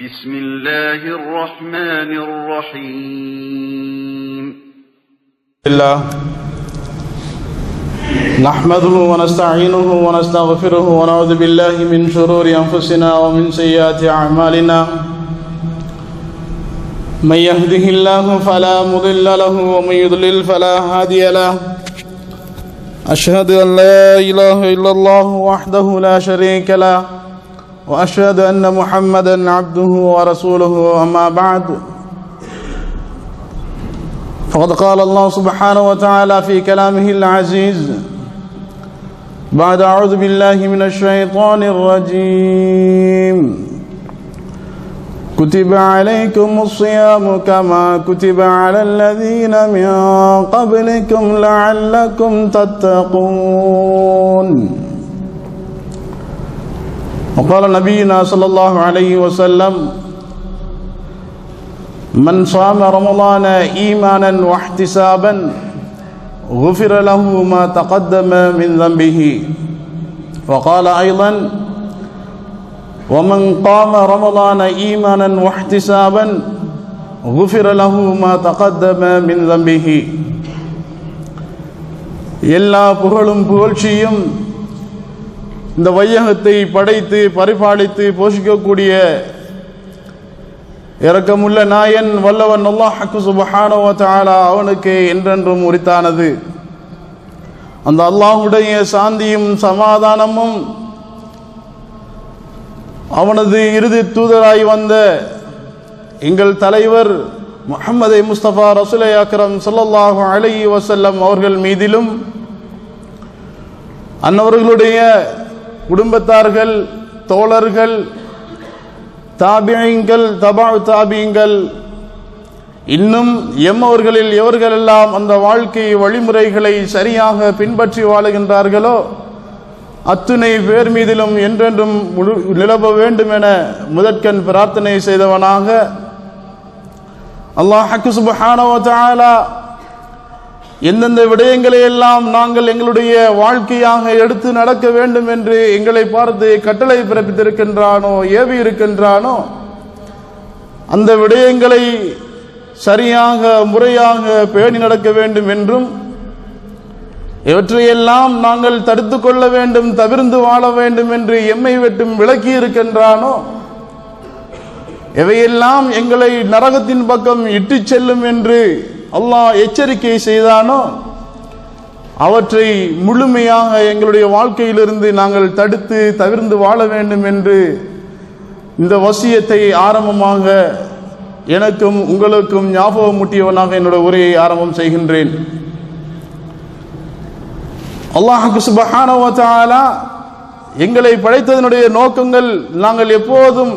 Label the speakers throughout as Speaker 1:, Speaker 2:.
Speaker 1: بسم الله الرحمن الرحيم
Speaker 2: الله نحمده ونستعينه ونستغفره ونعوذ بالله من شرور أنفسنا ومن سيئات أعمالنا من يهده الله فلا مضل له ومن يضلل فلا هادي له أشهد أن لا إله إلا الله وحده لا شريك له وأشهد أن محمدًا عبده ورسوله أما بعد فقد قال الله سبحانه وتعالى في كلامه العزيز بعد أعوذ بالله من الشيطان الرجيم كتب عليكم الصيام كما كتب على الذين من قبلكم لعلكم تتقون وقال نبينا صلى الله عليه وسلم من صام رمضان إيمانا واحتسابا غفر له ما تقدم من ذنبه وقال أيضا ومن قام رمضان إيمانا واحتسابا غفر له ما تقدم من ذنبه எல்லா புகழும் புகழ்ச்சியும் இந்த வையகத்தை படைத்து பரிபாலித்து போஷிக்கக்கூடிய இரக்கமுள்ள நாயன் வல்லவன் அல்லாஹ் சுப்ஹானஹு வ தஆலா அவனுக்கு என்றென்றும் உரித்தானது. அந்த அல்லாஹ்வுடைய சாந்தியும் சமாதானமும் அவனது இறுதி தூதராய் வந்த எங்கள் தலைவர் முஹம்மது முஸ்தபா ரசூலே அக்ரம் ஸல்லல்லாஹு அலைஹி வஸல்லம் அவர்கள் மீதிலும் அன்னவர்களுடைய குடும்பத்தார்கள், தோழர்கள், தாபிஈன்கள், தபஉ தாபிஈன்கள், இன்னும் எம்மவர்களில் எவர்களெல்லாம் அந்த வாழ்க்கை வழிமுறைகளை சரியாக பின்பற்றி வாழுகின்றார்களோ அத்துணை பேர் மீதிலும் என்றென்றும் நிலவ வேண்டும் என முதற்கண் பிரார்த்தனை செய்தவனாக அல்லாஹ் சுப்ஹானஹு வ தஆலா எந்தெந்த விடயங்களை எல்லாம் நாங்கள் எங்களுடைய வாழ்க்கையாக எடுத்து நடக்க வேண்டும் என்று எங்களை பார்த்து கட்டளை பிறப்பித்திருக்கின்றானோ, ஏவி இருக்கின்றானோ அந்த விடயங்களை சரியாக முறையாக பேணி நடக்க வேண்டும் என்றும் இவற்றையெல்லாம் நாங்கள் தடுத்து கொள்ள வேண்டும், தவிர்த்து வாழ வேண்டும் என்று எம்மை விட்டும் விலக்கி இருக்கின்றானோ, எவையெல்லாம் எங்களை நரகத்தின் பக்கம் இட்டு செல்லும் என்று அல்லாஹ் எச்சரிக்கை செய்தானோ அவற்றை முழுமையாக எங்களுடைய வாழ்க்கையிலிருந்து நாங்கள் தடுத்து தவிர்த்து வாழ வேண்டும் என்று இந்த வசியத்தை ஆரம்பமாக எனக்கும் உங்களுக்கும் ஞாபகமூட்டியவனாக என்னுடைய உரையை ஆரம்பம் செய்கின்றேன். அல்லாஹ் சுப்ஹானஹு வ தஆலா எங்களை படைத்ததனுடைய நோக்கங்கள் நாங்கள் எப்போதும்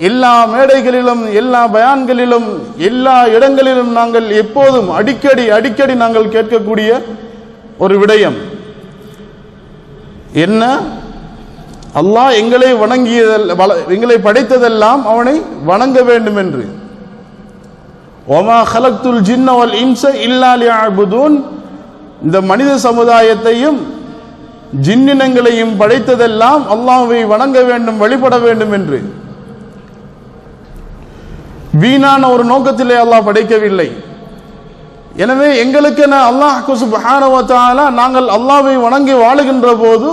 Speaker 2: எல்லா மேடைகளிலும், எல்லா பயான்களிலும், எல்லா இடங்களிலும் நாங்கள் எப்போதும் அடிக்கடி நாங்கள் கேட்கக்கூடிய ஒரு விடயம் என்ன? அல்லாஹ் எங்களை படைத்ததெல்லாம் அவனை வணங்க வேண்டும் என்று. வமா ஹலக்துல் ஜின்ன வல் இன்ஸ இல்லா லியஅபுதூன், இந்த மனித சமுதாயத்தையும் ஜின்னினங்களையும் படைத்ததெல்லாம் அல்லாஹ்வை வணங்க வேண்டும், வழிபட வேண்டும் என்று. வீணான ஒரு நோக்கத்திலே அல்லாஹ் படைக்கவில்லை. எனவே எங்களுக்கு அல்லாஹ் சுப்ஹானஹு வ தஆலா நாங்கள் அல்லாஹ்வை வணங்கி வாழுகின்ற போது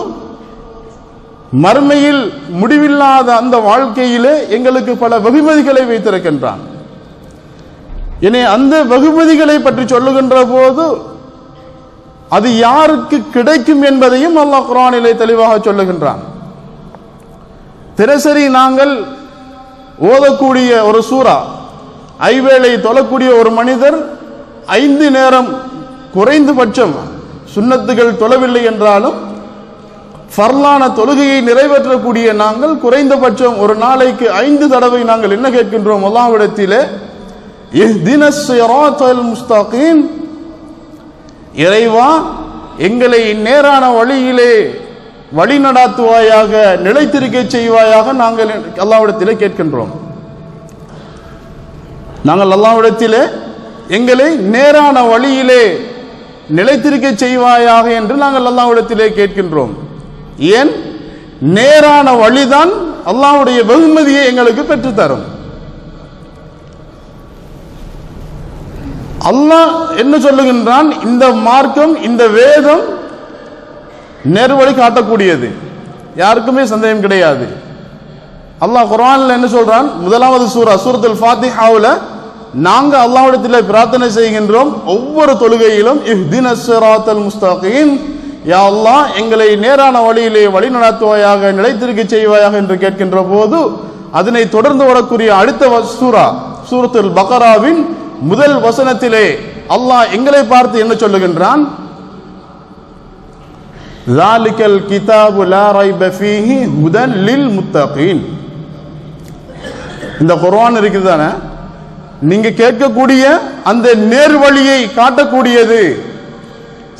Speaker 2: மறுமையில் முடிவில்லாத அந்த வாழ்க்கையிலே எங்களுக்கு பல வெகுமதிகளை வைத்திருக்கின்றான். எனவே அந்த வெகுமதிகளை பற்றி சொல்லுகின்ற போது அது யாருக்கு கிடைக்கும் என்பதையும் அல்லாஹ் குர்ஆனிலே தெளிவாக சொல்லுகின்றான். தினசரி நாங்கள் ஓதக்கூடிய ஒரு சூரா, ஐவேளை தொழக்கூடிய ஒரு மனிதர் 5 நேரம் குறைந்தபட்சம் சுன்னத்துகள் தொழவில்லை என்றாலும் ஃபர்லான தொழுகையை நிறைவேற்றக்கூடிய நாங்கள் குறைந்தபட்சம் ஒரு நாளைக்கு 5 தடவை நாங்கள் என்ன கேட்கின்றோம்? அல்லாஹ்விடத்திலே இஹ்தினஸ் ஸிராத்தல் முஸ்தகீம், இறைவா எங்களை நேரான வழியிலே வழி நடாத்துவாயாக, நிலைத்திருக்க செய்வாயாக நாங்கள் அல்லாஹ்விடத்திலே கேட்கின்றோம். நாங்கள் அல்லாஹ்விடத்திலே எங்களை நேரான வழியிலே நிலைத்திருக்க செய்வாயாக என்று நாங்கள் அல்லாஹ்விடத்திலே கேட்கின்றோம். ஏன்? நேரான வழிதான் அல்லாஹ்வுடைய வெகுமதியை எங்களுக்கு பெற்றுத்தரும். அல்லாஹ் என்ன சொல்லுகின்றான்? இந்த மார்க்கம், இந்த வேதம் நேர்வழி காட்டக்கூடியது, யாருக்குமே சந்தேகம் கிடையாது. அல்லாஹ் குர்ஆன்ல என்ன சொல்றான்? முதலாவது சூரத்துல் ஃபாத்திஹாவுல நாங்க அல்லாஹ்விடத்தில் பிரார்த்தனை செய்கின்றோம் ஒவ்வொரு தொழுகையிலும், இஹ்தினஸ் ஸிராத்தல் முஸ்தகீம், யா அல்லாஹ் எங்களை நேரான வழியிலே வழி நடத்துவாயாக, நிலைத்திருக்க செய்வாயாக என்று கேட்கின்ற போது அதனை தொடர்ந்து வரக்கூடிய அடுத்த சூரத்துல் பக்ராவின் முதல் வசனத்திலே அல்லாஹ் எங்களை பார்த்து என்ன சொல்லுகின்றான்? ஸாலிகல் கிதாபு லா ரைப ஃபீஹி ஹுதன் லில் முத்தகீன். இந்த குர்ஆன் இருக்குது தானே, நீங்க கேட்கக்கூடிய அந்த நேர்வழியை காட்டக்கூடியது,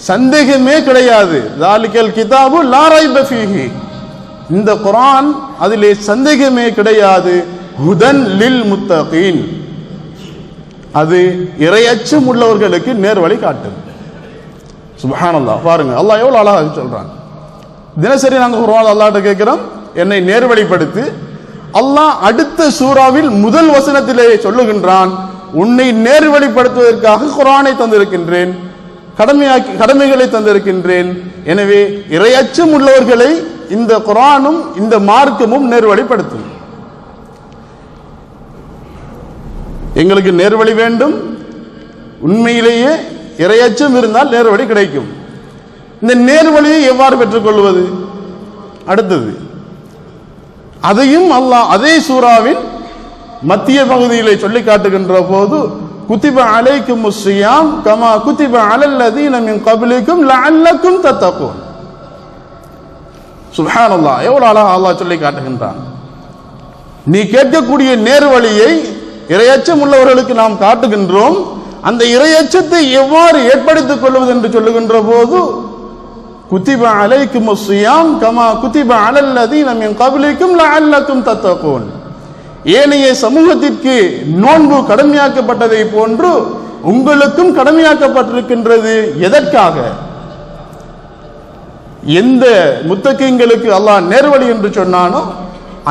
Speaker 2: சந்தேகமே கிடையாது. ஸாலிகல் கிதாபு லா ரைப ஃபீஹி, இந்த குர்ஆன் அதிலே சந்தேகமே கிடையாது. ஹுதன் லில் முத்தகீன், அது இறையச்சம் உள்ளவர்களுக்கு நேர்வழி காட்டும். சுப்ஹானல்லாஹ், பாருங்க அல்லாஹ் எவ்வளவு அழகாக சொல்றான். தினசரி நாங்கள் குர்ஆன் அல்லாஹ்ட்ட கேட்கிறோம், என்னை நேர்வழிப்படுத்து. அல்லாஹ் அடுத்த சூறாவில் முதல் வசனத்திலே சொல்லுகின்றான், உன்னை நேர்வழிப்படுத்துவதற்காக குர்ஆனை தந்திருக்கின்றேன், கடமைகளை தந்திருக்கின்றேன். எனவே இறையச்சம் உள்ளவர்களை இந்த குர்ஆனும் இந்த மார்க்கமும் நேர்வழிப்படுத்தும். எங்களுக்கு நேர்வழி வேண்டும், உண்மையிலேயே இறையச்சம் இருந்தால் நேர்வழி கிடைக்கும். இந்த நேர்வழியை எவ்வாறு பெற்றுக்கொள்வது? அடுத்தது அதையும் அல்லாஹ் அதே சூறாவின் மத்திய பகுதியிலே சொல்லி காட்டுகின்ற போது, குத்திப அலைக்குமுஸ் ஸியாம் கமா குத்திப அலல்லதீன மின் கப்லிக்கும் லஅல்லக்கும் தத்தகூன். சுப்ஹானல்லாஹ், எவ்வளவு அழகா அல்லாஹ் சொல்லி காட்டுகின்றான். நீ கேட்கக்கூடிய நேர்வழியை இறையச்சம் உள்ளவர்களுக்கு நாம் காட்டுகின்றோம். அந்த இறையச்சத்தை எவ்வாறு ஏற்படுத்திக் கொள்வது என்று சொல்லுகின்ற போது, குத்திப அலைக்குமுஸ் ஸியாம் கமா குத்திப அலல்லதீன மின் கப்லிக்கும் லஅல்லக்கும் தத்தகூன். ஏனைய சமூகத்திற்கு நோன்பு கடமையாக்கப்பட்டதை போன்று உங்களுக்கும் கடமையாக்கப்பட்டிருக்கின்றது. எதற்காக? எந்த முத்தகீன்களுக்கு அல்லாஹ் நேர்வழி என்று சொன்னானோ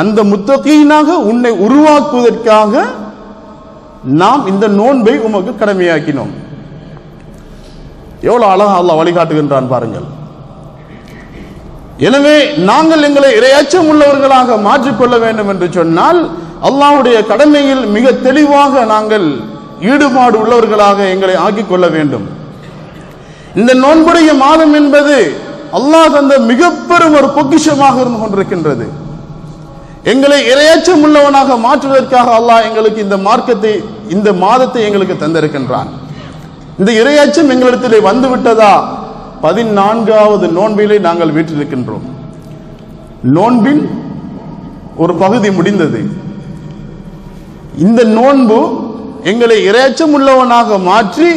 Speaker 2: அந்த முத்தகீனாக உன்னை உருவாக்குவதற்காக நாம் இந்த நோன்பை உமக்கு கடமையாக்கினோம். எவ்வளவு அழகா அல்லாஹ் வழிகாட்டுகின்றான் பாருங்கள். எனவே நாங்கள் எங்களை இறையச்சம் உள்ளவர்களாக மாற்றிக்கொள்ள வேண்டும் என்று சொன்னால் அல்லாஹ்வுடைய கடமையில் மிக தெளிவாக நாங்கள் ஈடுபாடு உள்ளவர்களாக எங்களை ஆக்கிக் கொள்ள வேண்டும். இந்த நோன்புடைய மாதம் என்பது அல்லாஹ் தந்த மிக பெரும் ஒரு பொக்கிஷமாக இருந்து கொண்டிருக்கின்றது. எங்களை இறையச்சம் உள்ளவனாக மாற்றுவதற்காக அல்லாஹ் எங்களுக்கு இந்த மார்க்கத்தை, இந்த மாதத்தை எங்களுக்கு தந்திருக்கின்றான். இந்த இறையச்சம் எங்களிடத்திலே வந்துவிட்டதா? 14வது நோன்பிலே நாங்கள் வீற்றிருக்கின்றோம். நோன்பின் ஒரு பகுதி முடிந்தது. இந்த நோன்பு எங்களை இறையச்சம் உள்ளவனாக மாற்றி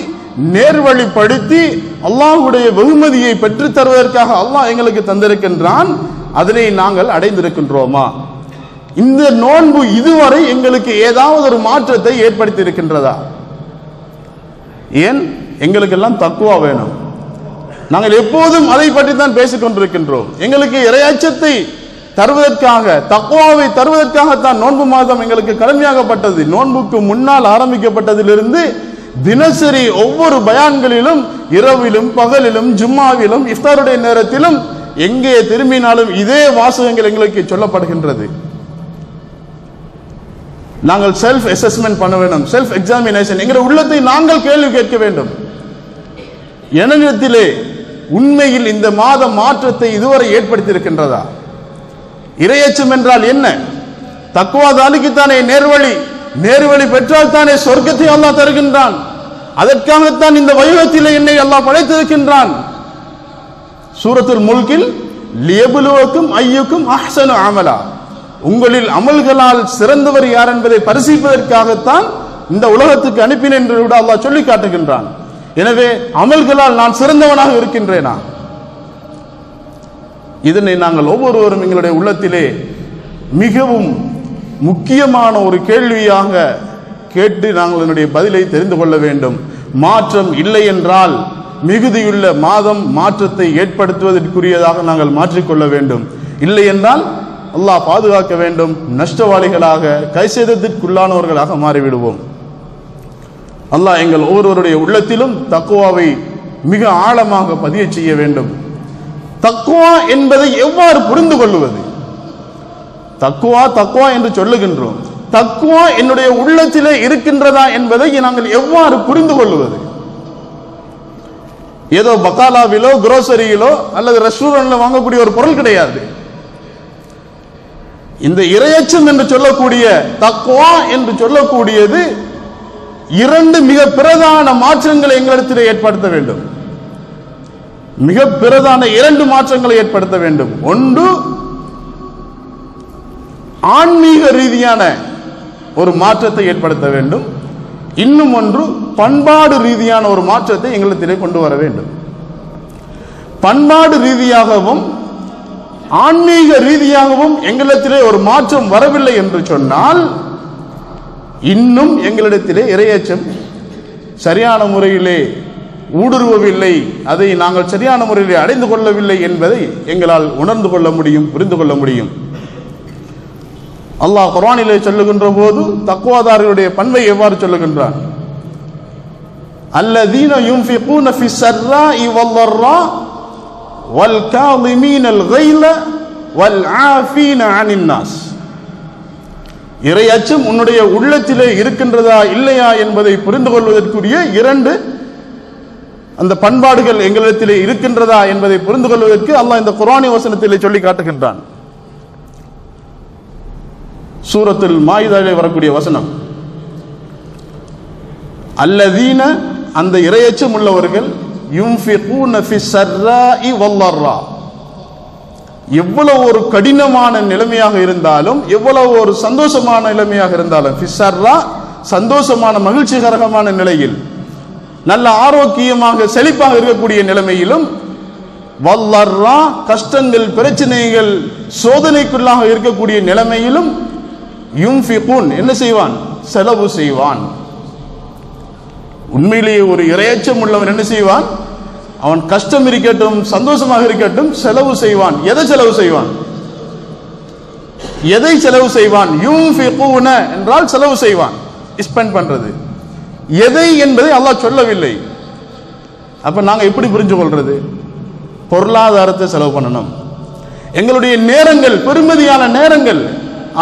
Speaker 2: நேர்வழிப்படுத்தி அல்லாஹ்வுடைய வெகுமதியை பெற்றுத் தருவதற்காக அல்லாஹ் எங்களுக்கு தந்திருக்கின்றான். அதனை நாங்கள் அடைந்திருக்கின்றோமா? இந்த நோன்பு இதுவரை எங்களுக்கு ஏதாவது ஒரு மாற்றத்தை ஏற்படுத்தி இருக்கின்றதா? ஏன்? எங்களுக்கெல்லாம் தக்வா வேணும். நாங்கள் எப்போதும் அதை பற்றி தான் பேசிக் கொண்டிருக்கின்றோம். எங்களுக்கு இறையச்சத்தை தருவதற்காக, தக்வாவை தருவதற்காகத்தான் நோன்பு மாதம் எங்களுக்கு கடமையாகப்பட்டது. நோன்புக்கு முன்னால் ஆரம்பிக்கப்பட்டதிலிருந்து தினசரி ஒவ்வொரு பயான்களிலும், இரவிலும் பகலிலும் ஜும்மாவிலும் இஃப்தாருடைய நேரத்திலும் எங்கே திரும்பினாலும் இதே வாசகங்கள் எங்களுக்கு சொல்லப்படுகின்றது. நாங்கள் செல்ஃப் அசஸ்மெண்ட் பண்ண வேண்டும், செல்ஃப் எக்ஸாமினேஷன். எங்கள் உள்ளத்தை நாங்கள் கேள்வி கேட்க வேண்டும். என்னிடத்திலே உண்மையில் இந்த மாத மாற்றத்தை இதுவரை ஏற்படுத்தி இருக்கின்றதா? இறையச்சம் என்றால் என்ன? தக்வா தாலிக்குத்தானே நேர்வழி. நேர்வழி பெற்றால் தானே சொர்க்கத்தை அல்லாஹ் தருகின்றான். அதற்காகத்தான் இந்த வையகத்திலே என்னை அல்லாஹ் படைத்திருக்கின்றான். சூரத்துல் முல்கில் லியப்லுவக்கும் அய்யுக்கும் அஹ்ஸனு அமலா, உங்களில் அமல்களால் சிறந்தவர் யார் என்பதை பரிசீலிப்பதற்காகத்தான் இந்த உலகத்துக்கு அனுப்பினேன் என்று கூட அல்லாஹ் சொல்லி காட்டுகின்றான். எனவே அமல்களால் நான் சிறந்தவனாக இருக்கின்றேனா? இதனை நாங்கள் ஒவ்வொருவரும் எங்களுடைய உள்ளத்திலே மிகவும் முக்கியமான ஒரு கேள்வியாக கேட்டு நாங்கள் என்னுடைய பதிலை தெரிந்து கொள்ள வேண்டும். மாற்றம் இல்லை என்றால் மிகுதியுள்ள மாதம் மாற்றத்தை ஏற்படுத்துவதற்குரியதாக நாங்கள் மாற்றிக்கொள்ள வேண்டும். இல்லை என்றால் அல்லாஹ் பாதுகாக்க வேண்டும். நஷ்டவாளிகளாக கைசேதத்திற்குள்ளானவர்களாக மாறிவிடுவோம். அல்லாஹ் எங்கள் ஒவ்வொருவருடைய உள்ளத்திலும் தக்வாவை மிக ஆழமாக பதிய செய்ய வேண்டும். தக்வா என்பதை எவ்வாறு புரிந்து கொள்வது? தக்வா தக்வா என்று சொல்லுகின்றோம். தக்வா என்னுடைய உள்ளத்திலே இருக்கின்றதா என்பதை நாங்கள் எவ்வாறு புரிந்து கொள்வது? ஏதோ பக்காலாவிலோ குரோசரியிலோ அல்லது ரெஸ்டாரண்ட்ல வாங்கக்கூடிய ஒரு பொருள் கிடையாது. இந்த இறையச்சம் என்று சொல்லக்கூடிய தக்வா என்று சொல்லக்கூடியது இரண்டு மிக பிரதான மாற்றங்களை எங்களிடத்தில் ஏற்படுத்த வேண்டும். மிக பிரதான இரண்டு மாற்றங்களை ஏற்படுத்த வேண்டும். ஒன்று ஆன்மீக ரீதியான ஒரு மாற்றத்தை ஏற்படுத்த வேண்டும். இன்னும் ஒன்று பண்பாடு ரீதியான ஒரு மாற்றத்தை எங்களிடத்திலே கொண்டு வர வேண்டும். பண்பாடு ரீதியாகவும் ஆன்மீக ரீதியாகவும் எங்களிடத்திலே ஒரு மாற்றம் வரவில்லை என்று சொன்னால் இன்னும் எங்களிடத்திலே இறையச்சம் சரியான முறையிலே ஊடுருவவில்லை, அதை நாங்கள் சரியான முறையிலே அடைந்து கொள்ளவில்லை என்பதை எங்களால் உணர்ந்து கொள்ள முடியும், புரிந்து கொள்ள முடியும். அல்லாஹ் குர்ஆனிலே சொல்லுகின்ற போது தக்வாதாரிகளுடைய பண்பை எவ்வாறு சொல்லுகின்றான்? அல்லதீன யுன்ஃபிகூன ஃபிஸ் ஸர்ராஇ வல்-ضர்ரா வல்-காலிமீனல் கைல வல்-ஆஃபீன அனின் நாஸ். இறையச்சம் உன்னுடைய உள்ளத்திலே இருக்கின்றதா இல்லையா என்பதை புரிந்து கொள்வதற்குரிய இரண்டு அந்த பண்பாடுகள் எங்களிடத்திலே இருக்கின்றதா என்பதை புரிந்து கொள்வதற்கு அல்லாஹ் இந்த குர்ஆனி வசனத்திலே சொல்லி காட்டுகின்றான். சூரத்துல் மாயிதாவிலே வரக்கூடிய வசனம், அல்லதீன அந்த இறையச்சம் உள்ளவர்கள் யுன்ஃபிகூன ஃபிஸ் ஸர்ராஇ வல்-ضர்ரா, எவ்வளவு ஒரு கடினமான நிலைமையாக இருந்தாலும் எவ்வளவு ஒரு சந்தோஷமான நிலைமையாக இருந்தாலும், ஃபிஸ் ஸர்ரா சந்தோஷமான மகிழ்ச்சிகரமான நிலையில் நல்ல ஆரோக்கியமாக செழிப்பாக இருக்கக்கூடிய நிலைமையிலும், வல்-ضர்ரா கஷ்டங்கள் பிரச்சனைகள் சோதனைக்குள்ளாக இருக்கக்கூடிய நிலைமையிலும் யுன்ஃபிகூன் என்ன செய்வான்? செலவு செய்வான். உண்மையிலேயே ஒரு இறையச்சம் உள்ளவன் என்ன செய்வான்? அவன் கஷ்டம் இருக்கட்டும் சந்தோஷமாக இருக்கட்டும் செலவு செய்வான். எதை செலவு செய்வான்? எதை செலவு செய்வான்? யுன்ஃபிகூன என்றால் செலவு செய்வான், ஸ்பெண்ட் பண்றது. எதை என்பதை அல்லாஹ் சொல்லவில்லை. அப்ப நாங்க எப்படி புரிஞ்சு கொள்றது? பொருளாதாரத்தை செலவு பண்ணணும். எங்களுடைய நேரங்கள், பெருமதியான நேரங்கள்,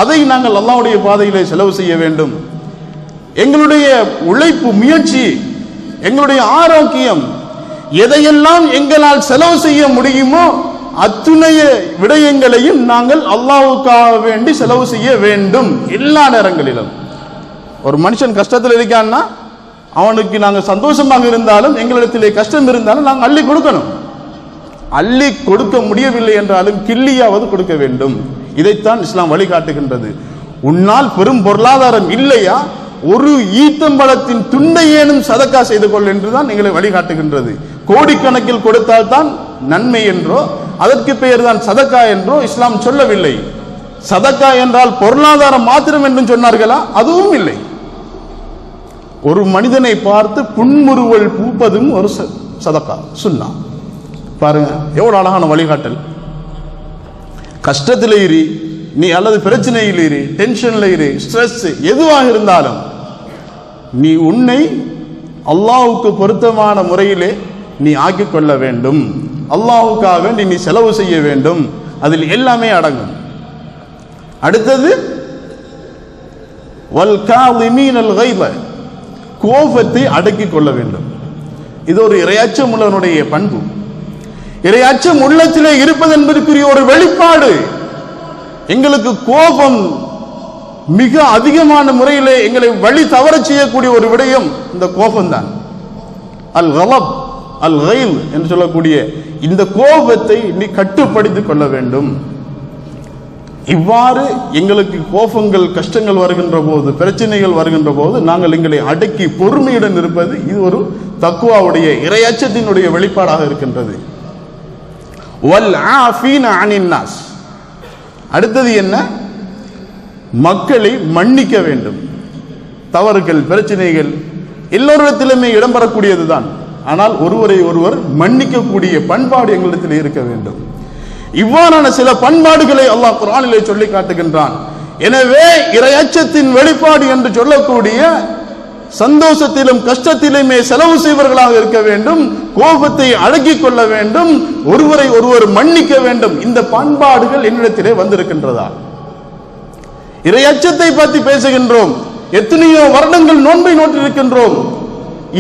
Speaker 2: அதை நாங்கள் அல்லாஹ்வுடைய பாதையிலே செலவு செய்ய வேண்டும். எங்களுடைய உழைப்பு, முயற்சி, எங்களுடைய ஆரோக்கியம், எதையெல்லாம் எங்களால் செலவு செய்ய முடியுமோ அத்துணைய விடயங்களையும் நாங்கள் அல்லாஹ்வுக்காக வேண்டி செலவு செய்ய வேண்டும். எல்லா நேரங்களிலும் ஒரு மனுஷன் கஷ்டத்தில் இருக்கான்னா அவனுக்கு நாங்கள் சந்தோஷமாக இருந்தாலும் எங்களிடத்திலே கஷ்டம் இருந்தாலும் நாங்கள் அள்ளி கொடுக்கணும். அள்ளி கொடுக்க முடியவில்லை என்றாலும் கிள்ளியாவது கொடுக்க வேண்டும். இதைத்தான் இஸ்லாம் வழிகாட்டுகின்றது. உன்னால் பெரும் பொருளாதாரம் இல்லையா, ஒரு ஈத்தம்பழத்தின் துண்டையேனும் சதக்கா செய்து கொள் என்றுதான் எங்களை வழிகாட்டுகின்றது. கோடிக்கணக்கில் கொடுத்தால் தான் நன்மை என்றோ அதற்கு பெயர் தான் சதக்கா என்றோ இஸ்லாம் சொல்லவில்லை. சதக்கா என்றால் பொருளாதாரம் மாத்திரம் என்று சொன்னார்களா? அதுவும் இல்லை. ஒரு மனிதனை பார்த்து புன்முறுவல் பூப்பதும் ஒரு சதக்கா, சுன்னா. பாருங்க எவ்வளவு அழகான வழிகாட்டல். கஷ்டத்தில் இரு நீ, அல்லது பிரச்சனையில் இரு, டென்ஷன்ல இரு, ஸ்ட்ரெஸ் எதுவாக இருந்தாலும் நீ உன்னை அல்லாஹ்வுக்கு பொருத்தமான முறையிலே நீ ஆக்கிக் கொள்ள வேண்டும். அல்லாஹ்வுக்காக வேண்டி நீ செலவு செய்ய வேண்டும். அதில் எல்லாமே அடங்கும். அடுத்தது வல் காலிமீனல் கைல, கோபத்தை அடக்கிக் கொள்ள வேண்டும். இது ஒரு இறையச்சம் உள்ளவனுடைய பண்பு. இறையச்சம் உள்ளத்திலே இருப்பது என்பதற்குரிய ஒரு வெளிப்பாடு. எங்களுக்கு கோபம் மிக அதிகமான முறையிலே எங்களை வழி தவற செய்யக்கூடிய ஒரு விடயம் இந்த கோபம்தான். அல் கலப் அல் கைல் என்று சொல்லக்கூடிய இந்த கோபத்தை நீ கட்டுப்படுத்திக் கொள்ள வேண்டும். இவ்வாறு எங்களுக்கு கோபங்கள், கஷ்டங்கள் வருகின்ற போது, பிரச்சனைகள் வருகின்ற போது நாங்கள் எங்களை அடக்கி பொறுமையுடன் இருப்பது இது ஒரு தக்வாவுடைய இறையச்சத்தினுடைய வெளிப்பாடாக இருக்கின்றது. வல் ஆஃபீன அனின் நாஸ், அடுத்தது என்ன? மக்களை மன்னிக்க வேண்டும். தவறுகள், பிரச்சனைகள் எல்லோரிடத்திலுமே இடம்பெறக்கூடியதுதான். ஆனால் ஒருவரை ஒருவர் மன்னிக்கக்கூடிய பண்பாடு எங்களிடத்தில் இருக்க வேண்டும். இவ்வாறான சில பண்பாடுகளை அல்லாஹ் குர்ஆனிலே சொல்லி காட்டுகின்றான். எனவே இறையச்சத்தின் வெளிப்பாடு என்று சொல்லக்கூடிய சந்தோஷத்திலும் கஷ்டத்திலுமே செலவு செய்வர்களாக இருக்க வேண்டும், கோபத்தை அடக்கிக் கொள்ள வேண்டும், ஒருவரை ஒருவர் மன்னிக்க வேண்டும். இந்த பண்பாடுகள் என்னிடத்திலே வந்திருக்கின்றதா? இறையச்சத்தை பற்றி பேசுகின்றோம். எத்தனையோ வருடங்கள் நோன்பை நோற்றிருக்கின்றோம்.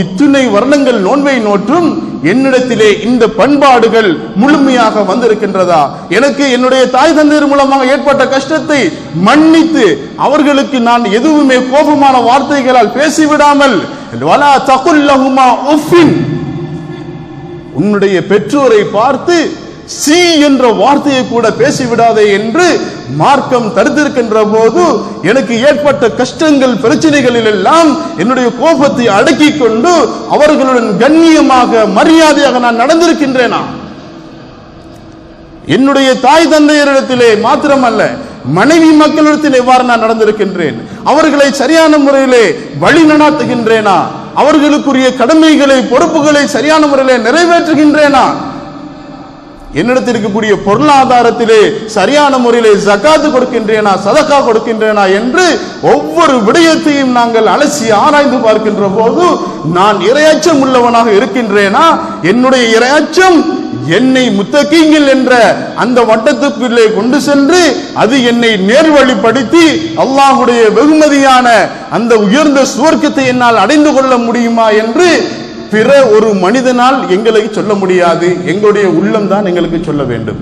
Speaker 2: இத்துணை வருடங்கள் நோன்பை நோற்றும் என்னிடத்திலே இந்த பண்பாடுகள் முழுமையாக வந்திருக்கின்றதா? எனக்கு என்னுடைய தாய் தந்தையர் மூலமாக ஏற்பட்ட கஷ்டத்தை மன்னித்து அவர்களுக்கு நான் எதுவுமே கோபமான வார்த்தைகளால் பேசிவிடாமல், வலா தகுல் லஹுமா உஃபின், உன்னுடைய பெற்றோரை பார்த்து சி என்ற வார்த்தையை கூட பேசிவிடாதே என்று மார்க்கம் தடுத்திருக்கின்ற போது எனக்கு ஏற்பட்ட கஷ்டங்கள் பிரச்சனைகளில் எல்லாம் என்னுடைய கோபத்தை அடக்கிக் கொண்டு அவர்களுடன் கண்ணியமாக மரியாதையாக நான் நடந்திருக்கின்றேனா? என்னுடைய தாய் தந்தையரிடத்திலே மாத்திரமல்ல, மனைவி மக்களிடத்தில் எவ்வாறு நான் நடந்திருக்கின்றேன்? அவர்களை சரியான முறையிலே வழி நடாத்துகின்றேனா? அவர்களுக்குரிய கடமைகளை பொறுப்புகளை சரியான முறையிலே நிறைவேற்றுகின்றேனா? என்னிடத்தில் இருக்கக்கூடிய பொருளாதாரத்திலே சரியான முறையிலே ஜகாத் கொடுக்கின்றேனா, சதகா கொடுக்கின்றேனா என்று ஒவ்வொரு விடயத்தையும் நாங்கள் அலசி ஆராய்ந்து பார்க்கின்ற போது நான் இறையச்சம் உள்ளவனாக இருக்கின்றேனா? என்னுடைய இறையச்சம் என்னை முத்தகீங்கள் என்ற அந்த வட்டத்துக்குள்ளே கொண்டு சென்று அது என்னை நேர்வழிப்படுத்தி அல்லாஹ்வுடைய வெகுமதியான அந்த உயர்ந்த சுவர்க்கத்தை என்னால் அடைந்து கொள்ள முடியுமா என்று பிற ஒரு மனிதனால் எங்களுக்கு சொல்ல முடியாது. எங்களுடைய உள்ளம் தான் எங்களுக்கு சொல்ல வேண்டும்.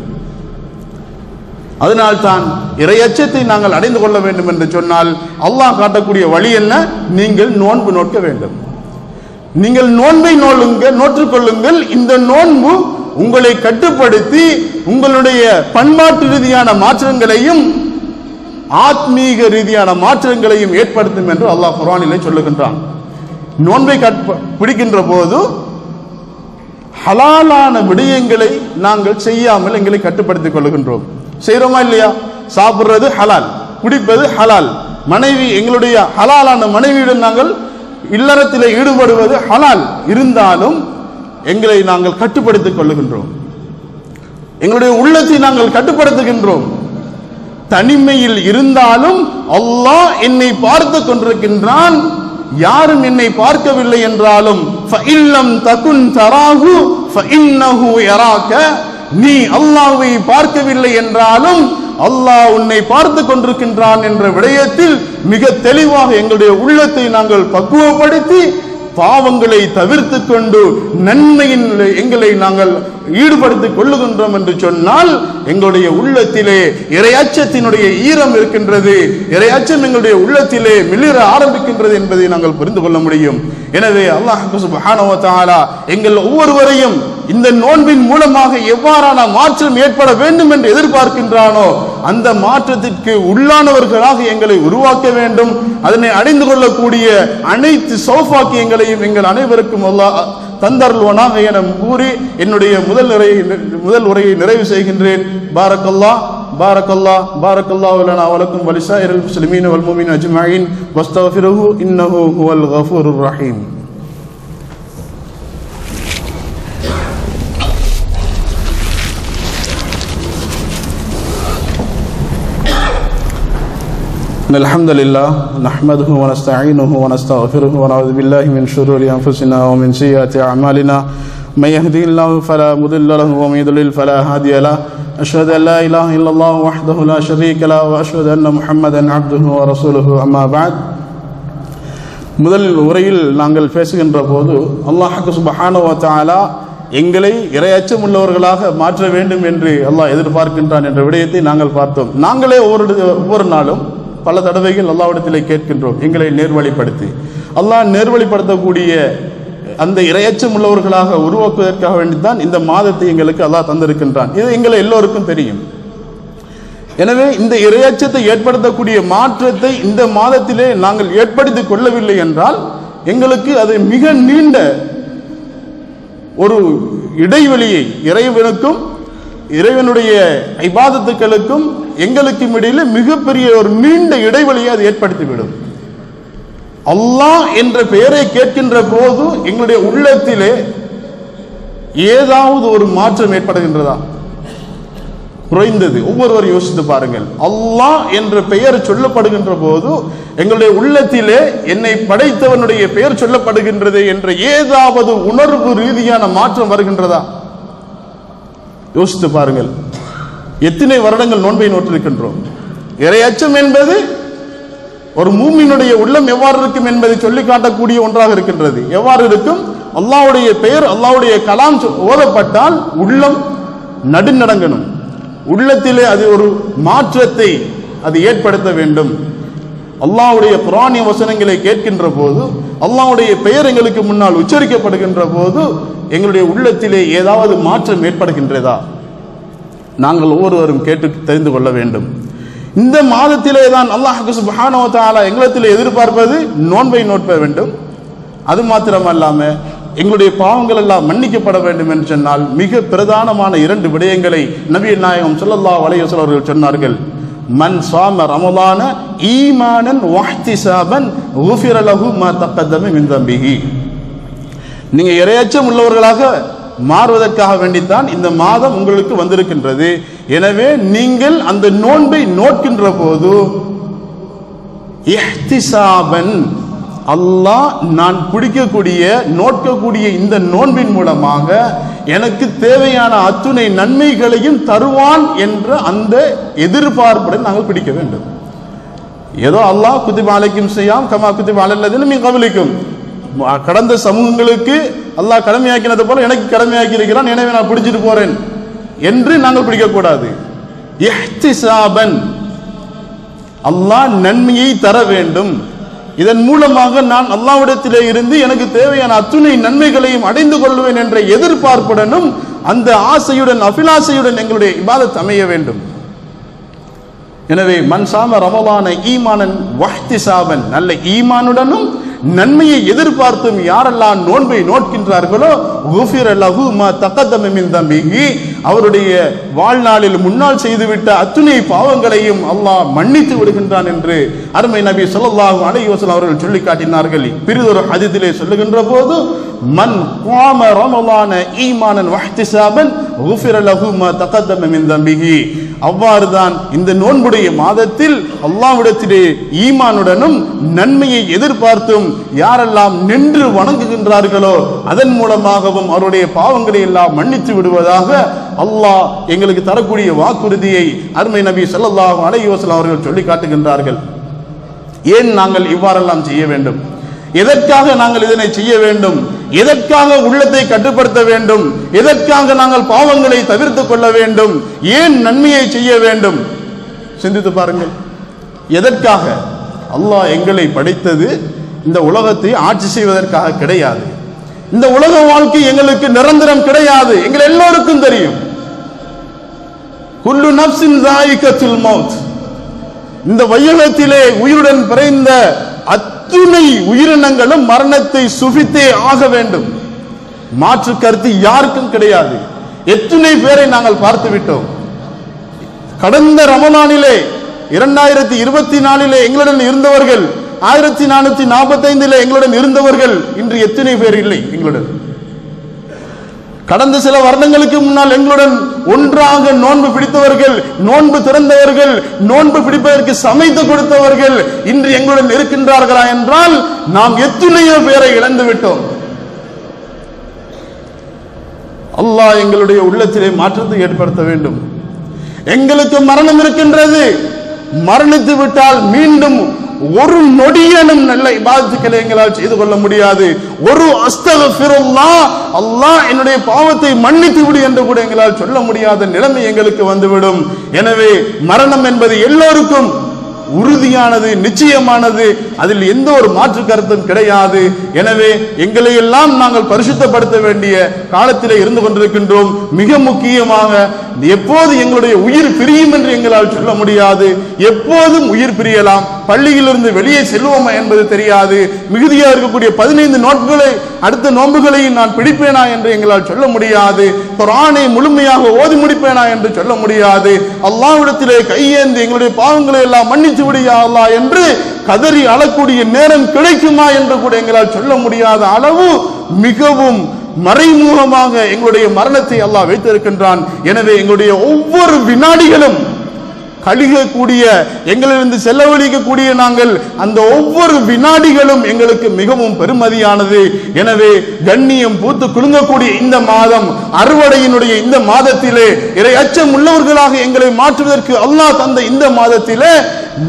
Speaker 2: அதனால் தான் இறையச்சத்தை நாங்கள் அடைந்து கொள்ள வேண்டும் என்று சொன்னால் அல்லாஹ் காட்டக்கூடிய வழி என்ன? நீங்கள் நோன்பு நோக்க வேண்டும். நீங்கள் நோன்பை நோற்றுக்கொள்ளுங்கள். இந்த நோன்பு உங்களை கட்டுப்படுத்தி உங்களுடைய பண்பாட்டு ரீதியான மாற்றங்களையும் ஆத்மீக ரீதியான மாற்றங்களையும் ஏற்படுத்தும் என்று அல்லாஹ் குர்ஆனிலே சொல்லுகின்றான். நோன்பை பிடிக்கின்ற போது ஹலாலான விடயங்களை நாங்கள் செய்யாமல் எங்களை கட்டுப்படுத்திக் கொள்கின்றோம். செய்யறோமா இல்லையா? சாப்பிடுறது ஹலால், குடிப்பது ஹலால், மனைவி எங்களுடைய ஹலாலான மனைவியுடன் நாங்கள் இல்லறத்திலே ஈடுபடுவது ஹலால். இருந்தாலும் எங்களை நாங்கள் கட்டுப்படுத்திக் கொள்ளுகின்றோம். எங்களுடைய உள்ளத்தை நாங்கள் கட்டுப்படுத்துகின்றோம். தனிமையில் இருந்தாலும் அல்லாஹ் என்னை பார்த்து கொண்டிருக்கின்றான். யாரும் என்னை பார்க்கவில்லை என்றாலும் நீ அல்லாஹ்வை பார்க்கவில்லை என்றாலும் அல்லாஹ் உன்னை பார்த்து கொண்டிருக்கின்றான் என்ற விடயத்தில் மிக தெளிவாக எங்களுடைய உள்ளத்தை நாங்கள் பக்குவப்படுத்தி பாவங்களை தவிர்த்து கொண்டு நன்மையின் எங்களை நாங்கள் ஈடுபடுத்திக் கொள்ளுகின்றோம் என்று சொன்னால் எங்களுடைய உள்ளத்திலே இறையச்சத்தினுடைய ஈரம் இருக்கின்றது. இறையச்சம் எங்களுடைய உள்ளத்திலே மிளிர ஆரம்பிக்கின்றது என்பதை நாங்கள் புரிந்து கொள்ள முடியும். எனவே அல்லாஹ் சுப்ஹானஹு வ தஆலா எங்கள் ஒவ்வொருவரையும் இந்த நோன்பின் மூலமாக எவ்வாறான மாற்றம் ஏற்பட வேண்டும் என்று எதிர்பார்க்கின்றானோ அந்த மாற்றத்திற்கு உள்ளானவர்களாக எங்களை உருவாக்க வேண்டும். அதனை அடைந்து கொள்ளக்கூடிய அனைத்து சௌபாக்கியங்களையும் எங்கள் அனைவருக்கும் அல்லாஹ் தந்தருள்வானாக என கூறி என்னுடைய முதல் உரையை நிறைவு செய்கின்றேன். பாரக்கல்லாஹு லனா வ லக்கும் வ லிசாயிரில் முஸ்லிமீன வல் முஃமினீன அஜ்மஈன் வஸ்தக்ஃபிருஹு இன்னஹு ஹுவல் கஃபூருர் ரஹீம். الحمد لله نحمده ونستعينه ونستغفره ونعوذ بالله من شرور أنفسنا ومن سيئات أعمالنا من يهده الله فلا مضل له ومن يضلل فلا هادي له أشهد أن لا إله إلا الله وحده لا شريك له وأشهد أن محمدا عبده ورسوله أما بعد. முதல் உரையில் நாங்கள் பேசுகின்ற போது அல்லாஹ் சுப்ஹானஹு வ தஆலா எங்களை இறையச்சம் உள்ளவர்களாக மாற்ற வேண்டும் என்று அல்லாஹ் எதிர்பார்க்கின்றான் என்ற விடயத்தை நாங்கள் பார்த்தோம். நாங்களே ஒவ்வொரு நாளும் பல தடவைகள் அல்லாஹ்விடத்திலே கேட்கின்றோம், எங்களை நேர்வழிப்படுத்தி. அல்லாஹ் நேர்வழிப்படுத்தக்கூடிய அந்த இறையச்சம் உள்ளவர்களாக உருவாக்குவதற்காக வேண்டித்தான் இந்த மாதத்தை எங்களுக்கு அல்லாஹ் தந்திருக்கின்றான். இது எங்களை எல்லோருக்கும் தெரியும். எனவே இந்த இறையச்சத்தை ஏற்படுத்தக்கூடிய மாற்றத்தை இந்த மாதத்திலே நாங்கள் ஏற்படுத்திக் கொள்ளவில்லை என்றால் எங்களுக்கு அது மிக நீண்ட ஒரு இடைவெளியை இறைவனுக்கும் இறைவனுடைய இபாதத்துக்களுக்கும் எங்களுக்கும் இடையில மிகப்பெரிய ஒரு நீண்ட இடைவெளியை அது ஏற்படுத்திவிடும். அல்லாஹ் என்ற பெயரை கேட்கின்ற போது எங்களுடைய உள்ளத்திலே ஏதாவது ஒரு மாற்றம் ஏற்படுகின்றதா? குறைந்தது? ஒவ்வொருவர் யோசித்து பாருங்கள். அல்லாஹ் என்ற பெயர் சொல்லப்படுகின்ற போது எங்களுடைய உள்ளத்திலே என்னை படைத்தவனுடைய பெயர் சொல்லப்படுகின்றது என்ற ஏதாவது உணர்வு ரீதியான மாற்றம் வருகின்றதா? யோசித்து பாருங்கள். எத்தனை வருடங்கள் நோன்பை நோற்றிருக்கின்றோம். இறையச்சம் என்பது ஒரு மூமினுடைய உள்ளம் எவ்வாறு இருக்கும் என்பதை சொல்லி காட்டக்கூடிய ஒன்றாக இருக்கின்றது. எவ்வாறு இருக்கும்? அல்லாஹ்வுடைய பெயர், அல்லாஹ்வுடைய கலாம் ஓதப்பட்டால் உள்ளம் நடுநடங்கணும். உள்ளத்திலே அது ஒரு மாற்றத்தை அது ஏற்படுத்த வேண்டும். அல்லாஹ்வுடைய குர்ஆனிய வசனங்களை கேட்கின்ற போது, அல்லாஹ்வுடைய பெயர் எங்களுக்கு முன்னால் உச்சரிக்கப்படுகின்ற போது எங்களுடைய உள்ளத்திலே ஏதாவது மாற்றம் ஏற்படுகின்றதா? நாங்கள் ஒவ்வொருவரும் கேட்டு தெரிந்து கொள்ள வேண்டும். இந்த மாதத்திலே தான் அல்லாஹ் சுப்ஹானஹு வ தஆலா எங்களிடத்திலே எதிர்பார்ப்பது நோன்பை நோட்ப வேண்டும். அது மாத்திரமல்லாம எங்களுடைய பாவங்கள் எல்லாம் மன்னிக்கப்பட வேண்டும் என்று சொன்னால் மிக பிரதானமான 2 விடயங்களை நபிகள் நாயகம் ஸல்லல்லாஹு அலைஹி வஸல்லம் அவர்கள் சொன்னார்கள். மன் ஸாம ரமலான ஈமானன் வஹ்திஸாபன் குஃபிர லஹு மா தக்கதம மின் தம்பிஹி. நீங்க இறையச்சம் உள்ளவர்களாக மாறுவதற்காக வேண்டித்தான் இந்த மாதம் உங்களுக்கு வந்திருக்கின்றது. எனவே நீங்கள் அந்த நோன்பை நோட்கின்ற போது இஹ்திஸாபன், அல்லாஹ் நான் பிடிக்கக்கூடிய நோட்கக்கூடிய இந்த நோன்பின் மூலமாக எனக்கு தேவையான அத்துணை நன்மைகளையும் தருவான் என்ற அந்த எதிர்பார்ப்புடன் நாங்கள் பிடிக்க வேண்டும். ஏதோ அல்லாஹ் குத்திப அலைக்கும் ஸியாம் கமா குத்திப அலல்லதீன மின் கப்லிக்கும், கடந்த சமூகங்களுக்கு அல்லாஹ் கடமையாக்கினது போல எனக்கு கடமையாக்கி இருக்கிறான், எனவே நான் பிடிச்சிட்டு போறேன் என்று நாங்கள் பிடிக்கக்கூடாது. இஹ்திஸாபன், அல்லாஹ் நன்மையை தர வேண்டும், இதன் மூலமாக நான் அல்லாஹ்விடத்திலே இருந்து எனக்கு தேவையான அத்துணை நன்மைகளையும் அடைந்து கொள்வேன் என்ற எதிர்பார்ப்புடனும் அந்த ஆசையுடன் அபிலாசையுடன் எங்களுடைய இபாதத் அமைய வேண்டும். எனவே மன் ஸாம ரமலான ஈமானன் வஹ்திஸாபன், நல்ல ஈமானுடனும் நன்மையை எதிர்பார்த்தும் யாரெல்லாம் நோன்பை நோட்கின்றார்களோ குஃபிர லஹு மா தக்கதம மின் தம்பிஹி, அவருடைய வாழ்நாளில் முன்னால் செய்துவிட்ட அத்துணை பாவங்களையும் அல்லாஹ் மன்னித்து விடுகின்றான் என்று அருமை நபி ஸல்லல்லாஹு அலைஹி வஸல்லம் அவர்கள் சொல்லி காட்டினார்கள். பிறிதொரு ஹதீஸிலே சொல்லுகின்ற போது மன் காம ரமலான ஈமானன் வஹ்திஸாபன் குஃபிர லஹு மா தக்கதம மின் தம்பிஹி. அவ்வாறுதான் இந்த நோன்புடைய மாதத்தில் அல்லாஹ்விடத்திலே ஈமானுடனும் நன்மையை எதிர்பார்த்தும் யாரெல்லாம் நின்று வணங்குகின்றார்களோ அதன் மூலமாகவும் அவருடைய பாவங்களை எல்லாம் மன்னித்து விடுவதாக அல்லாஹ் எங்களுக்கு தரக்கூடிய வாக்குறுதியை அருமை நபி ஸல்லல்லாஹு அலைஹி வஸல்லம் அவர்கள் சொல்லி காட்டுகின்றார்கள். ஏன் நாங்கள் இவ்வாறெல்லாம் செய்ய வேண்டும்? எதற்காக நாங்கள் இதனை செய்ய வேண்டும்? எதற்காக உள்ளத்தை கட்டுப்படுத்த வேண்டும்? எதற்காக நாங்கள் பாவங்களை தவிர்த்து கொள்ள வேண்டும்? ஏன் நன்மையை செய்ய வேண்டும்? சிந்தித்து பாருங்கள். எதற்காக? அல்லாஹ் எங்களை படைத்தது இந்த உலகத்தை ஆட்சி செய்வதற்காக கிடையாது. இந்த உலக வாழ்க்கை எங்களுக்கு நிரந்தரம் கிடையாது. எங்கள் எல்லோருக்கும் தெரியும். குல்லு நஃப்ஸின் ஸாயிகத்துல் மௌத். இந்த வையகத்திலே உயிருடன் பிறந்த அத்துணை உயிரினங்களும் மரணத்தை சுபித்தே ஆக வேண்டும். மாற்று கருத்து யாருக்கும் கிடையாது. எத்தனை பேரை நாங்கள் பார்த்து விட்டோம். கடந்த ரமலானிலே 2024 எங்களுடன் இருந்தவர்கள், 1445 எங்களுடன் இருந்தவர்கள் இன்று எத்தனை பேர் இல்லை எங்களுடன்? கடந்த சில வருடங்களுக்கு முன்னால் எங்களுடன் ஒன்றாக நோன்பு பிடித்தவர்கள், நோன்பு திறந்தவர்கள், நோன்பு பிடிப்பதற்கு சமைத்து கொடுத்தவர்கள் இன்று எங்களுடன் இருக்கின்றார்களா என்றால் நாம் எத்தனையோ பேரை இழந்து விட்டோம். அல்லாஹ் எங்களுடைய உள்ளத்திலே மாற்றத்தை ஏற்படுத்த வேண்டும். எங்களுக்கு மரணம் இருக்கின்றது. மரணித்து விட்டால் மீண்டும் ஒரு நொடியனும் நல்ல இபாதத்துக்களை எங்களால் செய்து கொள்ள முடியாது. ஒரு அஸ்தக்ஃபிருல்லாஹ், அல்லாஹ் என்னுடைய பாவத்தை மன்னித்து விடு என்று கூட எங்களால் சொல்ல முடியாத நிலைமை எங்களுக்கு வந்துவிடும். எனவே மரணம் என்பது எல்லோருக்கும் உறுதியானது, நிச்சயமானது. அதில் எந்த ஒரு மாற்று கருத்தும் கிடையாது. எனவே எங்களை எல்லாம் நாங்கள் பரிசுத்தப்படுத்த வேண்டிய காலத்திலே இருந்து கொண்டிருக்கின்றோம். மிக முக்கியமாக எப்போது எங்களுடைய உயிர் பிரியும் என்று எங்களால் சொல்ல முடியாது. எப்போதும் உயிர் பிரியலாம். பள்ளியிலிருந்து வெளியே செல்வோமா என்பது தெரியாது. மிகுதியாக இருக்கக்கூடிய 15 நோன்புகளை, அடுத்த நோன்புகளையும் நான் பிடிப்பேனா என்று எங்களால் சொல்ல முடியாது. குர்ஆனை முழுமையாக ஓதி முடிப்பேனா என்று சொல்ல முடியாது. அல்லாஹ்விடத்திலே கையேந்தி எங்களுடைய பாவங்களை எல்லாம் மன்னித்து விடியா அல்லாஹ் என்று கதறி அழக்கூடிய நேரம் கிடைக்குமா என்று கூட எங்களால் சொல்ல முடியாத அளவு மிகவும் மறைமுகமாக எங்களுடைய மரணத்தை அல்லாஹ் வைத்திருக்கின்றான். எனவே எங்களுடைய ஒவ்வொரு வினாடிகளும் கழிக்கக்கூடிய, எங்களிலிருந்து செலவழிக்கக்கூடிய நாங்கள் அந்த ஒவ்வொரு வினாடிகளும் எங்களுக்கு மிகவும் பெருமதியானது. எனவே கண்ணியம் பூத்து குலுங்கக்கூடிய இந்த மாதம், அறுவடையினுடைய இந்த மாதத்திலே, இறை அச்சம் உள்ளவர்களாக எங்களை மாற்றுவதற்கு அல்லாஹ் தந்த இந்த மாதத்திலே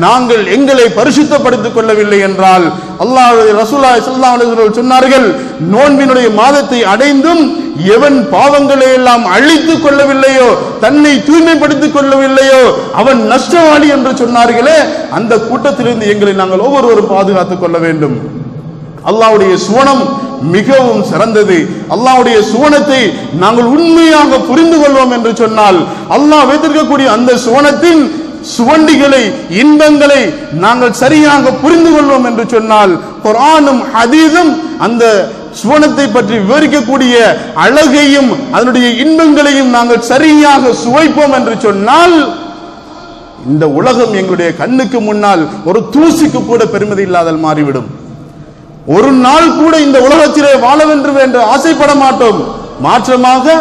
Speaker 2: நாங்கள் எங்களை பரிசுத்தப்படுத்திக் கொள்ளவில்லை என்றால், அல்லாஹ்வுடைய ரசூலுல்லாஹி ஸல்லல்லாஹு அலைஹி வஸல்லம் சொன்னார்கள், நோன்பினுடைய மாதத்தை அடைந்தும் எவன் பாவங்களை எல்லாம் அழித்துக் கொள்ளவில்லையோ, தன்னை தூய்மைப்படுத்திக் கொள்ளவில்லையோ, அவன் நஷ்டவாளி என்று சொன்னார்களே. அந்த கூட்டத்திலிருந்து எங்களை நாங்கள் ஒவ்வொருவரும் பாதுகாத்துக் கொள்ள வேண்டும். அல்லாஹ்வுடைய சுவனம் மிகவும் சிறந்தது. அல்லாஹ்வுடைய சுவனத்தை நாங்கள் உண்மையாக புரிந்து கொள்வோம் என்று சொன்னால், அல்லாஹ் வைத்திருக்கக்கூடிய அந்த சுவனத்தின் சுவண்டிகளை, இன்பங்களை நாங்கள் சரியாக புரிந்து கொள்வோம் என்று சொன்னால், குர்ஆனும் ஹதீஸும் அந்த சுவனத்தை பற்றி விவரிக்கக்கூடிய அழகையும் அதனுடைய இன்பங்களையும் நாங்கள் சரியாக சுவைப்போம் என்று சொன்னால், இந்த உலகம் எங்களுடைய கண்ணுக்கு முன்னால் ஒரு தூசிக்கு கூட பெருமதி இல்லாதல் மாறிவிடும். ஒரு நாள் கூட இந்த உலகத்திலே வாழ வேண்டும் என்று ஆசைப்பட மாட்டோம். மாற்றமாக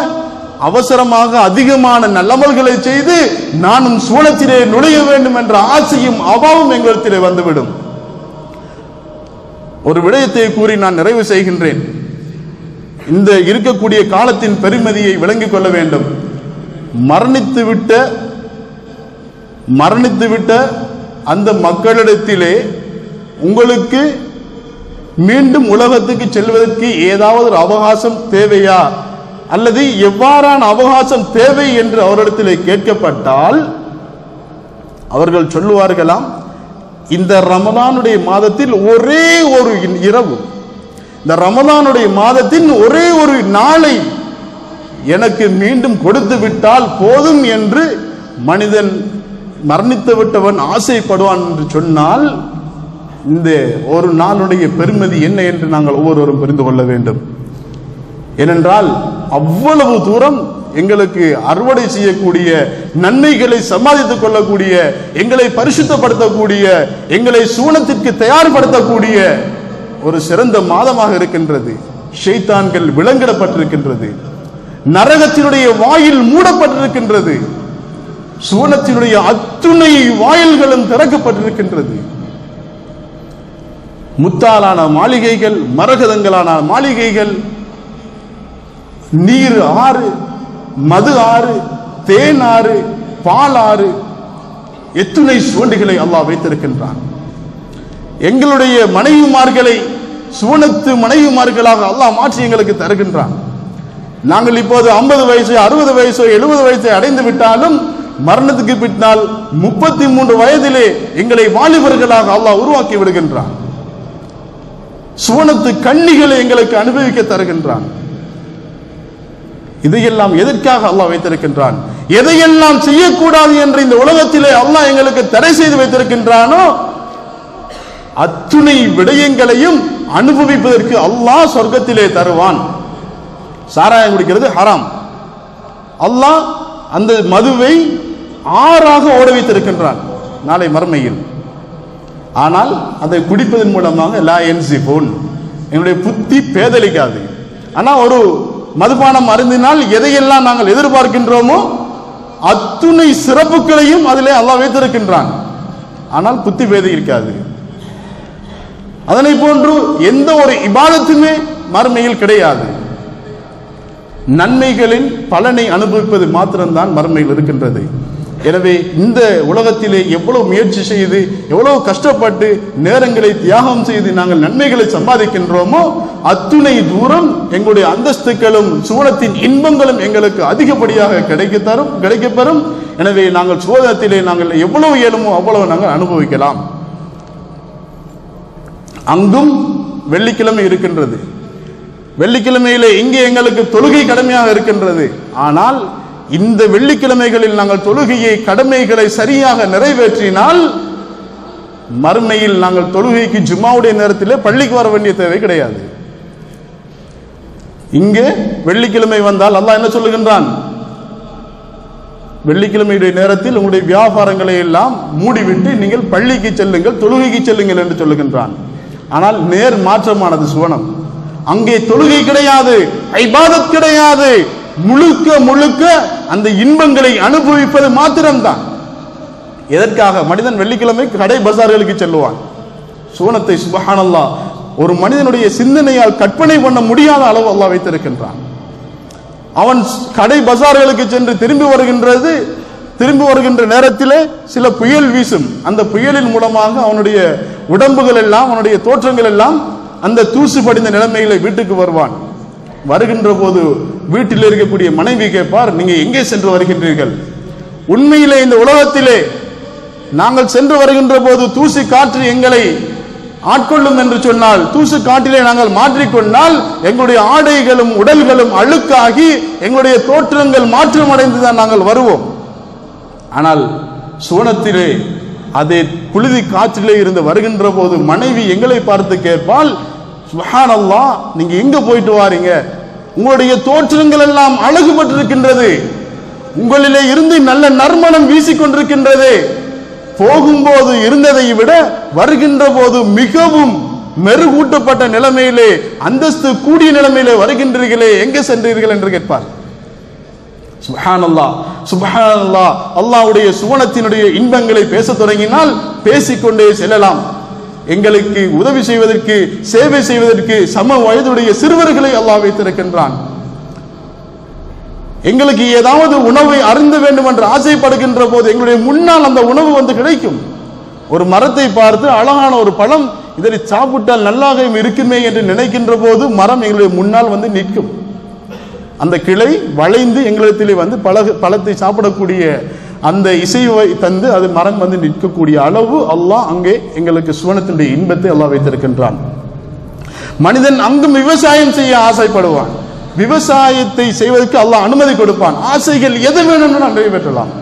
Speaker 2: அவசரமாக அதிகமான நல்லமல்களை செய்து நானும் சுவனத்திலே நுழைய வேண்டும் என்ற ஆசையும் அபாவும் எங்களிடத்திலே வந்துவிடும். ஒரு விடயத்தை கூறி நான் நிறைவு செய்கின்றேன். இந்த இருக்கக்கூடிய காலத்தின் பெருமதியை விளங்கிக் கொள்ள வேண்டும். மரணித்துவிட்ட அந்த மக்களிடத்திலே உங்களுக்கு மீண்டும் உலகத்துக்கு செல்வதற்கு ஏதாவது ஒரு அவகாசம் தேவையா, அல்லது எவ்வாறான அவகாசம் தேவை என்று அவரிடத்திலே கேட்கப்பட்டால் அவர்கள் சொல்லுவார்களாம், இந்த ரமலானுடைய மாதத்தில் ஒரே ஒரு இரவு, இந்த ரமலானுடைய மாதத்தின் ஒரே ஒரு நாளை எனக்கு மீண்டும் கொடுத்து விட்டால் போதும் என்று மனிதன் மரணித்து விட்டவன் ஆசைப்படுவான் என்று சொன்னால், இந்த ஒரு நாளுடைய பெருமதி என்ன என்று நாங்கள் ஒவ்வொருவரும் புரிந்து கொள்ள வேண்டும். ஏனென்றால் அவ்வளவு தூரம் எங்களுக்கு அறுவடை செய்யக்கூடிய, நன்மைகளை சம்பாதித்துக் கொள்ளக்கூடிய, எங்களை பரிசுத்தப்படுத்தக்கூடிய, எங்களை சூனத்திற்கு தயார்படுத்தக்கூடிய ஒரு சிறந்த மாதமாக இருக்கின்றது. ஷைத்தான்கள் விலங்கிடப்பட்டிருக்கின்றது, நரகத்தினுடைய வாயில் மூடப்பட்டிருக்கின்றது, சூனத்தினுடைய அத்துணை வாயில்களும் திறக்கப்பட்டிருக்கின்றது. முத்தாலான மாளிகைகள், மரகதங்களான மாளிகைகள், நீர் ஆறு, மது ஆறு, தேன் ஆறு, பால் ஆறு, எத்துணை சுவண்டிகளை அல்லாஹ் வைத்திருக்கின்றான். எங்களுடைய மனைவிமார்களை சுவனத்து மனைவிமார்களாக அல்லாஹ் மாற்றி எங்களுக்கு தருகின்றான். நாங்கள் இப்போது 50 வயசு 60 வயசோ 70 வயசை அடைந்து விட்டாலும் மரணத்துக்கு பின்னால் 33 வயதிலே எங்களை வாலிபர்களாக அல்லாஹ் உருவாக்கி விடுகின்றான். சுவனத்து கன்னிகளை எங்களுக்கு அனுபவிக்க தருகின்றான். இதையெல்லாம் எதற்காக அல்லாஹ் வைத்திருக்கின்றான்? எதையெல்லாம் செய்யக்கூடாது என்று இந்த உலகத்திலே அல்லாஹ் எங்களுக்கு தடை செய்து வைத்திருக்கின்றானோ அத்துணை விடயங்களையும் அனுபவிப்பதற்கு அல்லாஹ் சொர்க்கத்திலே தருவான். சாராயம் குடிக்கிறது ஹராம். அல்லாஹ் அந்த மதுவை ஆறாக ஓட வைத்திருக்கின்றான் நாளை மறுமையில். ஆனால் அதை குடிப்பதன் மூலமாக லா என்சிபூன், என்னுடைய புத்தி பேதலிக்காது. ஆனால் ஒரு மதுபானம் அருந்தினால் எதையெல்லாம் நாங்கள் எதிர்பார்க்கின்றோமோ அத்துணை சிறப்புகளையும் அதிலே அல்லாஹ் வைத்திருக்கின்றான். ஆனால் புத்தி பேதை இருக்காது. அதனை போன்று எந்த ஒரு இபாதத்துமே மறுமையில் கிடையாது. நன்மைகளின் பலனை அனுபவிப்பது மாத்திரம்தான் மறுமையில் இருக்கின்றது. எனவே இந்த உலகத்திலே எவ்வளவு முயற்சி செய்து, எவ்வளவு கஷ்டப்பட்டு, நேரங்களை தியாகம் செய்து நாங்கள் நன்மைகளை சம்பாதிக்கின்றோமோ அத்துணை தூரம் எங்களுடைய அந்தஸ்துக்களும் சூனத்தின் இன்பங்களும் எங்களுக்கு அதிகப்படியாக கிடைக்கப்பெறும். எனவே நாங்கள் சோதனத்திலே நாங்கள் எவ்வளவு இயலுமோ அவ்வளவு நாங்கள் அனுபவிக்கலாம். அங்கும் வெள்ளிக்கிழமை இருக்கின்றது. வெள்ளிக்கிழமையிலே இங்கே எங்களுக்கு தொழுகை கடமையாக இருக்கின்றது. ஆனால் இந்த வெள்ளிக்கிழமைகளில் நாங்கள் தொழுகையை, கடமைகளை சரியாக நிறைவேற்றினால் மறுமையில் நாங்கள் தொழுகைக்கு ஜும்மாவுடைய நேரத்திலே பள்ளிக்கு வர வேண்டிய தேவை கிடையாது. இங்கே வெள்ளிக்கிழமை வந்தால் அல்லாஹ் என்ன சொல்லுகின்றான்? வெள்ளிக்கிழமையுடைய நேரத்தில் உங்களுடைய வியாபாரங்களை எல்லாம் மூடிவிட்டு நீங்கள் பள்ளிக்கு செல்லுங்கள், தொழுகைக்கு செல்லுங்கள் என்று சொல்லுகின்றான். ஆனால் நேர் மாற்றமானது சுவனம். அங்கே தொழுகை கிடையாது, இபாதத் கிடையாது, முழுக்க முழுக்க அந்த இன்பங்களை அனுபவிப்பது மாத்திரம்தான். எதற்காக? மனிதன் வெள்ளிக்கிழமை கடை பஜார்களுக்கு செல்லுவான். சுவனத்தை சுப்ஹானல்லாஹ் ஒரு மனிதனுடைய சிந்தனையால் கற்பனை பண்ண முடியாத அளவு அல்லாஹ் வைத்திருக்கின்றான். அவன் கடை பஜார்களுக்கு சென்று திரும்பி வருகின்ற நேரத்திலே சில புயல் வீசும். அந்த புயலின் மூலமாக அவனுடைய உடம்புகள் எல்லாம், அவனுடைய தோற்றங்கள் எல்லாம் அந்த தூசு படிந்த நிலைமையில வீட்டுக்கு வருவான். வருகின்ற போது வீட்டில் இருக்கக்கூடிய மனைவி கேட்பார், நீங்க எங்கே சென்று வருகின்றீர்கள்? உண்மையிலே இந்த உலகத்திலே நாங்கள் சென்று வருகின்ற போது தூசி காற்று எங்களை ஆட்கொள்ளும் என்று சொன்னால், தூசு காற்றிலே நாங்கள் மாற்றிக்கொண்டால் எங்களுடைய ஆடைகளும் உடல்களும் அழுக்காகி எங்களுடைய தோற்றங்கள் மாற்றமடைந்துதான் நாங்கள் வருவோம். ஆனால் சுவனத்திலே அதே புழுதி காற்றிலே இருந்து வருகின்ற போது மனைவி எங்களை பார்த்து கேட்பால், சுப்ஹானல்லாஹ், நீங்க எங்க போயிட்டு வாரீங்க? உங்களுடைய தோற்றங்கள் எல்லாம் அழகுபட்டிருக்கின்றது, உங்களிலே இருந்து நல்ல நறுமணம் வீசிக்கொண்டிருக்கின்றது. போகும்போது இருந்ததை விட வருகின்ற போது மிகவும் மெருகூட்டப்பட்ட நிலைமையிலே, அந்தஸ்து கூடிய நிலைமையிலே வருகின்றீர்களே, எங்கே சென்றீர்கள் என்று கேட்பார். சுப்ஹானல்லாஹ், சுப்ஹானல்லாஹ். அல்லாஹ்வுடைய சுவனத்தினுடைய இன்பங்களை பேச தொடங்கினால் பேசிக்கொண்டே செல்லலாம். எங்களுக்கு உதவி செய்வதற்கு, சேவை செய்வதற்கு சம வயதுடைய சிறுவர்களை அல்லாஹ் வைத்திருக்கின்றான். எங்களுக்கு ஏதாவது உணவை அருந்த வேண்டும் என்று ஆசைப்படுகின்ற போது எங்களுடைய முன்னால் அந்த உணவு வந்து கிடைக்கும். ஒரு மரத்தை பார்த்து அழகான ஒரு பழம், இதனை சாப்பிட்டால் நல்லாக இருக்குமே என்று நினைக்கின்ற போது மரம் எங்களுடைய முன்னால் வந்து நிற்கும். அந்த கிளை வளைந்து எங்களிடத்திலே வந்து பழத்தை சாப்பிடக்கூடிய அந்த இசைவை தந்து அது மரம் வந்து நிற்கக்கூடிய அளவு அல்லாஹ் அங்கே எங்களுக்கு சுவனத்தினுடைய இன்பத்தை அல்லாஹ் வைத்திருக்கின்றான். மனிதன் அங்கும் விவசாயம் செய்ய ஆசைப்படுவான். விவசாயத்தை செய்வதற்கு அல்லாஹ் அனுமதி கொடுப்பான். ஆசைகள் எது வேணும்னு நிறைவேற்றலாம்.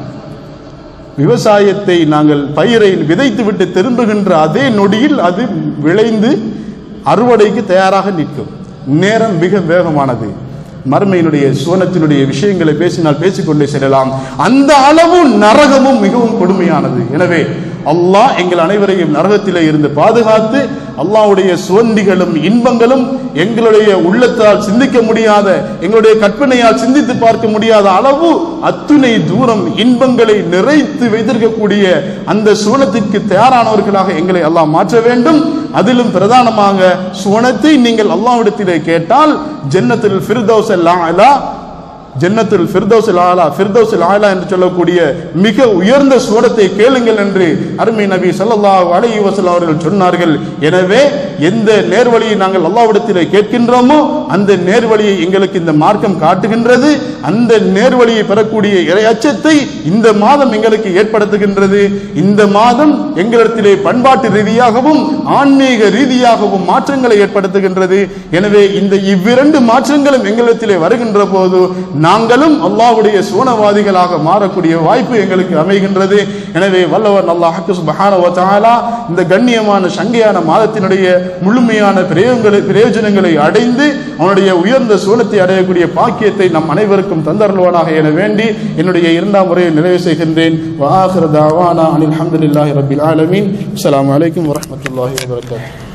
Speaker 2: விவசாயத்தை நாங்கள் பயிரை விதைத்து விட்டு திரும்புகின்ற அதே நொடியில் அது விளைந்து அறுவடைக்கு தயாராக நிற்கும். நேரம் மிக வேகமானது. மர்மையினுடைய சுவனத்தினுடைய விஷயங்களை பேசினால் பேசிக்கொண்டே செல்லலாம். அந்த அளவு நரகமும் மிகவும் கொடுமையானது. எனவே அல்லாஹ் எங்கள் அனைவரையும் நரகத்திலே இருந்து பாதுகாத்து, அல்லாஹ்வுடைய சுவண்டிகளும் இன்பங்களும் எங்களுடைய உள்ளத்தால் சிந்திக்க முடியாத, எங்களுடைய கற்பனையால் சிந்தித்து பார்க்க முடியாத அளவு அத்துணை தூரம் இன்பங்களை நிறைத்து வைத்திருக்கக்கூடிய அந்த சுவனத்திற்கு தயாரானவர்களாக எங்களை அல்லாஹ் மாற்ற வேண்டும். அதிலும் பிரதானமாக சுவனத்தை நீங்கள் அல்லாஹ்விடத்திலே கேட்டால் ஜன்னத்துல் ஃபிர்தௌஸ் அல்-ஆலா, ஜன்னத்துல் ஃபிர்தௌஸ் அல்-ஆலா, ஃபிர்தௌஸ் அல்-ஆலா என்று சொல்லக்கூடிய மிக உயர்ந்த சுவனத்தை கேளுங்கள் என்று அருமை நபி ஸல்லல்லாஹு அலைஹி வஸல்லம் அவர்கள் சொன்னார்கள். எனவே எந்த நேர்வழியை நாங்கள் அல்லாஹ்விடத்திலே கேட்கின்றோமோ அந்த நேர்வழியை எங்களுக்கு இந்த மார்க்கம் காட்டுகின்றது. அந்த நேர்வழியை பெறக்கூடிய இறையச்சத்தை இந்த மாதம் எங்களுக்கு ஏற்படுத்துகின்றது. இந்த மாதம் எங்களிடத்திலே பண்பாட்டு ரீதியாகவும் ஆன்மீக ரீதியாகவும் மாற்றங்களை ஏற்படுத்துகின்றது. எனவே இந்த இவ்விரண்டு மாற்றங்களும் எங்களிடத்திலே வருகின்ற போது நாங்களும் அல்லாஹ்வுடைய சுவனவாதிகளாக மாறக்கூடிய வாய்ப்பு எங்களுக்கு அமைகின்றது. எனவே வல்லவர் அல்லாஹ் சுப்ஹானஹு வ தஆலா இந்த கண்ணியமான சங்கையான மாதத்தினுடைய முழுமையான பிரயோஜனங்களை அடைந்து அவனுடைய உயர்ந்த சுவனத்தை அடையக்கூடிய பாக்கியத்தை நம் அனைவருக்கும் தந்தருள்வானாக என வேண்டி என்னுடைய இரண்டாம் முறையை நிறைவு செய்கின்றேன். வ ஆகிரு தஅவானா அனில் ஹம்துலில்லாஹி ரப்பில் ஆலமீன். அஸ்ஸலாமு அலைக்கும் வரஹ்மத்துல்லாஹி வபரகாத்துஹு.